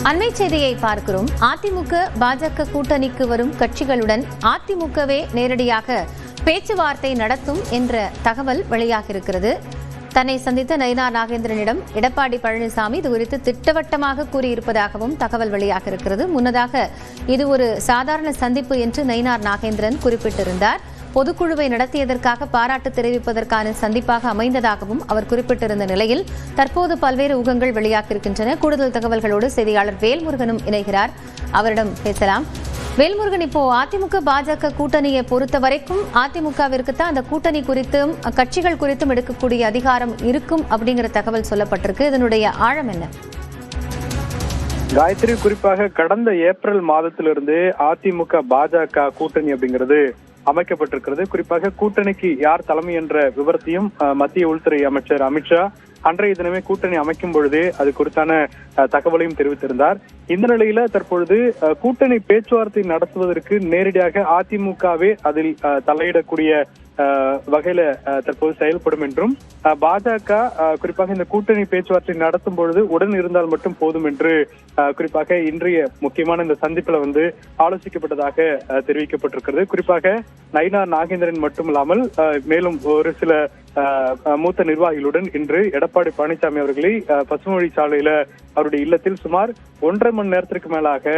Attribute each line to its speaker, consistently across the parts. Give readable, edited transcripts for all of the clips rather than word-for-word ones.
Speaker 1: அண்மை செய்தியை பார்க்கிறோம். அதிமுக பாஜக கூட்டணிக்கு வரும் கட்சிகளுடன் அதிமுகவே நேரடியாக பேச்சுவார்த்தை நடத்தும் என்ற தகவல் வெளியாகியிருக்கிறது. தன்னை சந்தித்த நயினார் நாகேந்திரனிடம் எடப்பாடி பழனிசாமி இது குறித்து திட்டவட்டமாக கூறியிருப்பதாகவும் தகவல் வெளியாகியிருக்கிறது. முன்னதாக இது ஒரு சாதாரண சந்திப்பு என்று நயினார் நாகேந்திரன் குறிப்பிட்டிருந்தார். பொதுக்குழுவை நடத்தியதற்காக பாராட்டு தெரிவிப்பதற்கான சந்திப்பாக அமைந்ததாகவும் அவர் குறிப்பிட்டிருந்த நிலையில் தற்போது பல்வேறு ஊகங்கள் வெளியாகியிருக்கின்றன. கூடுதல் தகவல்களோடு செய்தியாளர் வேல்முருகனும் இணைகிறார். அவரிடம் பேசலாம். வேல்முருகன், இப்போ அதிமுக பாஜக கூட்டணியை பொறுத்த வரைக்கும் அதிமுகவிற்குத்தான் அந்த கூட்டணி குறித்தும் கட்சிகள் குறித்தும் எடுக்கக்கூடிய அதிகாரம் இருக்கும் அப்படிங்கிற தகவல் சொல்லப்பட்டிருக்கு. இதனுடைய ஆழம் என்ன?
Speaker 2: காயத்ரி, குறிப்பாக கடந்த ஏப்ரல் மாதத்திலிருந்து அதிமுக பாஜக கூட்டணி அப்படிங்கிறது அமைக்கப்பட்டிருக்கிறது. குறிப்பாக கூட்டணிக்கு யார் தலைமை என்ற விவரத்தையும் மத்திய உள்துறை அமைச்சர் அமித்ஷா அன்றைய தினமே கூட்டணி அமைக்கும் பொழுதே அது குறித்தான தகவலையும் தெரிவித்திருந்தார். இந்த நிலையில தற்பொழுது கூட்டணி பேச்சுவார்த்தை நடத்துவதற்கு நேரடியாக அதிமுகவே அதில் தலையிடக்கூடிய வகையில தற்போது செயல்படும் என்றும் பாஜக குறிப்பாக இந்த கூட்டணி பேச்சுவார்த்தை நடத்தும் பொழுது உடன் இருந்தால் மட்டும் போதும் என்று குறிப்பாக இன்றைய முக்கியமான இந்த சந்திப்புல ஆலோசிக்கப்பட்டதாக தெரிவிக்கப்பட்டிருக்கிறது. குறிப்பாக நயினார் நாகேந்திரன் மட்டுமில்லாமல் மேலும் ஒரு சில மூத்த நிர்வாகிகளுடன் இன்று எடப்பாடி பழனிசாமி அவர்களை பசுமொழி சாலையில அவருடைய இல்லத்தில் சுமார் 1.5 மணி நேரத்திற்கு மேலாக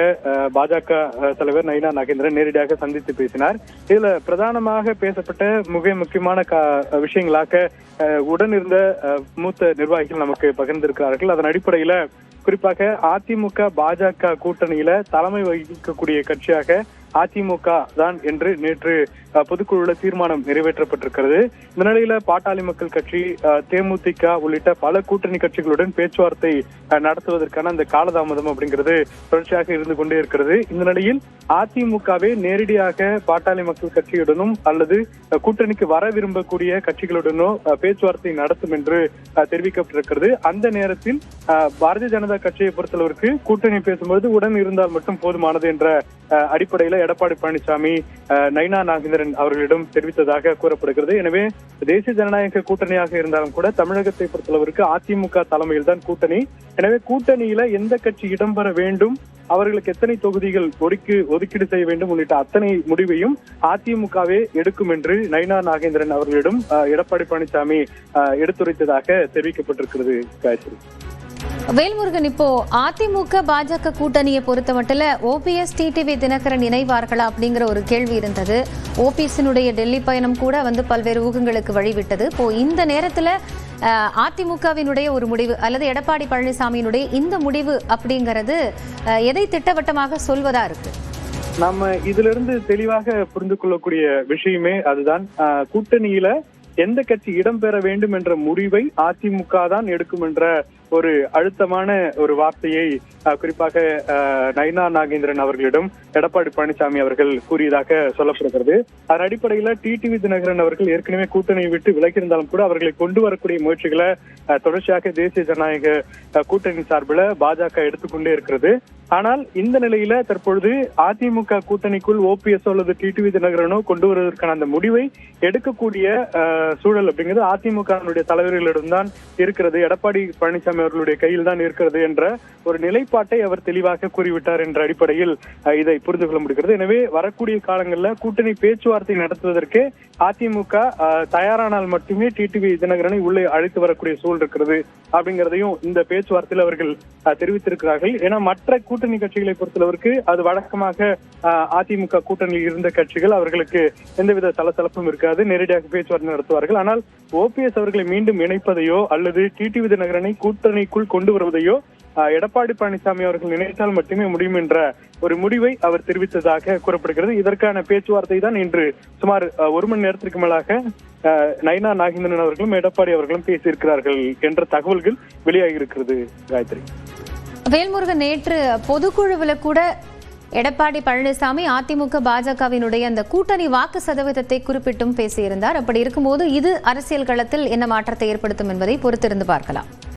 Speaker 2: பாஜக தலைவர் நயினார் நாகேந்திரன் நேரடியாக சந்தித்து பேசினார். இதுல பிரதானமாக பேசப்பட்ட மிக முக்கியமான விஷயங்களாக உடன் இருந்த மூத்த நிர்வாகிகள் நமக்கு பகிர்ந்திருக்கிறார்கள். அதன் அடிப்படையில குறிப்பாக அதிமுக பாஜக கூட்டணியில தலைமை வகிக்கக்கூடிய கட்சியாக அதிமுக தான் என்று நேற்று பொதுக்குழுல தீர்மானம் நிறைவேற்றப்பட்டிருக்கிறது. இந்த நிலையில பாட்டாளி மக்கள் கட்சி, தேமுதிக உள்ளிட்ட பல கூட்டணி கட்சிகளுடன் பேச்சுவார்த்தை நடத்துவதற்கான அந்த காலதாமதம் அப்படிங்கிறது தொடர்ச்சியாக இருந்து கொண்டே இருக்கிறது. இந்த நிலையில் அதிமுகவே நேரடியாக பாட்டாளி மக்கள் கட்சியுடனும் அல்லது கூட்டணிக்கு வர விரும்பக்கூடிய கட்சிகளுடனோ பேச்சுவார்த்தை நடத்தும் என்று தெரிவிக்கப்பட்டிருக்கிறது. அந்த நேரத்தில் பாரதிய ஜனதா கட்சியை பொறுத்தளவிற்கு கூட்டணி பேசும்போது உடன் இருந்தால் மட்டும் போதுமானது என்ற அடிப்படையில எடப்பாடி பழனிசாமி நயினார் நாகேந்திரன் அவர்களிடம் தெரிவித்ததாக கூறப்படுகிறது. எனவே தேசிய ஜனநாயக கூட்டணியாக இருந்தாலும் கூட தமிழகத்தை பொறுத்தளவிற்கு அதிமுக தலைமையில் தான் கூட்டணி. எனவே கூட்டணியில எந்த கட்சி இடம்பெற வேண்டும், அவர்களுக்கு எத்தனை தொகுதிகள் ஒதுக்கீடு செய்ய வேண்டும் உள்ளிட்ட அத்தனை முடிவையும் அதிமுகவே எடுக்கும் என்று நயினார் நாகேந்திரன் அவர்களிடம் எடப்பாடி பழனிசாமி எடுத்துரைத்ததாக தெரிவிக்கப்பட்டிருக்கிறது. காயத்ரி,
Speaker 1: வேல்முருகன், இப்போ அதிமுக பாஜக கூட்டணியை பொறுத்த மட்டும் ஓபிஎஸ் டிடிவி தினகரன் இணைவார்களா அப்படிங்கிற ஒரு கேள்வி இருந்தது. ஓபிஎஸ்னுடைய டெல்லி பயணம் கூட பல்வேறு ஊகங்களுக்கு வழிவிட்டது. இப்போ இந்த நேரத்துல அதிமுகவினுடைய ஒரு முடிவு அல்லது எடப்பாடி பழனிசாமியினுடைய இந்த முடிவு அப்படிங்கிறது எதை திட்டவட்டமாக சொல்வதா இருக்கு?
Speaker 2: நம்ம இதுல இருந்து தெளிவாக புரிந்து கொள்ளக்கூடிய விஷயமே அதுதான். கூட்டணியில எந்த கட்சி இடம்பெற வேண்டும் என்ற முடிவை அதிமுக தான் எடுக்கும் என்ற ஒரு அழுத்தமான ஒரு வார்த்தையை குறிப்பாக நயினார் நாகேந்திரன் அவர்களிடம் எடப்பாடி பழனிசாமி அவர்கள் கூறியதாக சொல்லப்படுகிறது. அதன் அடிப்படையில டிடிவி தினகரன் அவர்கள் ஏற்கனவே கூட்டணியை விட்டு விலகியிருந்தாலும் கூட அவர்களை கொண்டு வரக்கூடிய முயற்சிகளை தொடர்ச்சியாக தேசிய ஜனநாயக கூட்டணி சார்பில் பாஜக எடுத்துக்கொண்டே இருக்கிறது. ஆனால் இந்த நிலையில தற்பொழுது அதிமுக கூட்டணிக்குள் ஓபிஎஸ் அல்லது டிடிவி தினகரனோ கொண்டு வருவதற்கான அந்த முடிவை எடுக்கக்கூடிய சூழல் அப்படிங்கிறது அதிமுக தலைவர்களிடம் தான் இருக்கிறது, எடப்பாடி பழனிசாமி அவர்களுடைய கையில் தான் இருக்கிறது என்ற ஒரு நிலைப்பாட்டை அவர் தெளிவாக கூறிவிட்டார் என்ற அடிப்படையில் இதை புரிந்து கொள்ள முடிகிறது. எனவே வரக்கூடிய காலங்களில் கூட்டணி பேச்சுவார்த்தை நடத்துவதற்கு அதிமுக தயாரானால் மட்டுமே டிடிவி தினகரனை உள்ளே அழைத்து வரக்கூடிய சூழல் இருக்கிறது அப்படிங்கிறதையும் இந்த பேச்சுவார்த்தையில் அவர்கள் தெரிவித்திருக்கிறார்கள். ஏன்னா மற்ற கூட்டணி கட்சிகளை பொறுத்தளவிற்கு அது வழக்கமாக அதிமுக கூட்டணியில் இருந்த கட்சிகள் அவர்களுக்கு எந்தவித சலசலப்பும் இருக்காது, நேரடியாக பேச்சுவார்த்தை நடத்துவார்கள். ஆனால் ஓபிஎஸ் அவர்களை மீண்டும் இணைப்பதையோ அல்லது டிடிவி தினகரனை கூட்டணிக்குள் கொண்டு வருவதையோ எடப்பாடி பழனிசாமி அவர்கள் நினைத்தால் மட்டுமே முடியும் என்ற ஒரு முடிவை அவர் தெரிவித்ததாக கூறப்படுகிறது. இதற்கான பேச்சுவார்த்தை தான் இன்று சுமார் 1 மணி நேரத்திற்கு மேலாக நயினார் நாகேந்திரன் அவர்களும் எடப்பாடி அவர்களும் பேசியிருக்கிறார்கள் என்ற தகவல்கள் வெளியாகி இருக்கிறது. காயத்ரி,
Speaker 1: வேல்முருகன், நேற்று பொதுக்குழுவில் கூட எடப்பாடி பழனிசாமி அதிமுக பாஜகவினுடைய அந்த கூட்டணி வாக்கு சதவீதத்தை குறிப்பிட்டும் பேசியிருந்தார். அப்படி இருக்கும்போது இது அரசியல் களத்தில் என்ன மாற்றத்தை ஏற்படுத்தும் என்பதை பொறுத்திருந்து பார்க்கலாம்.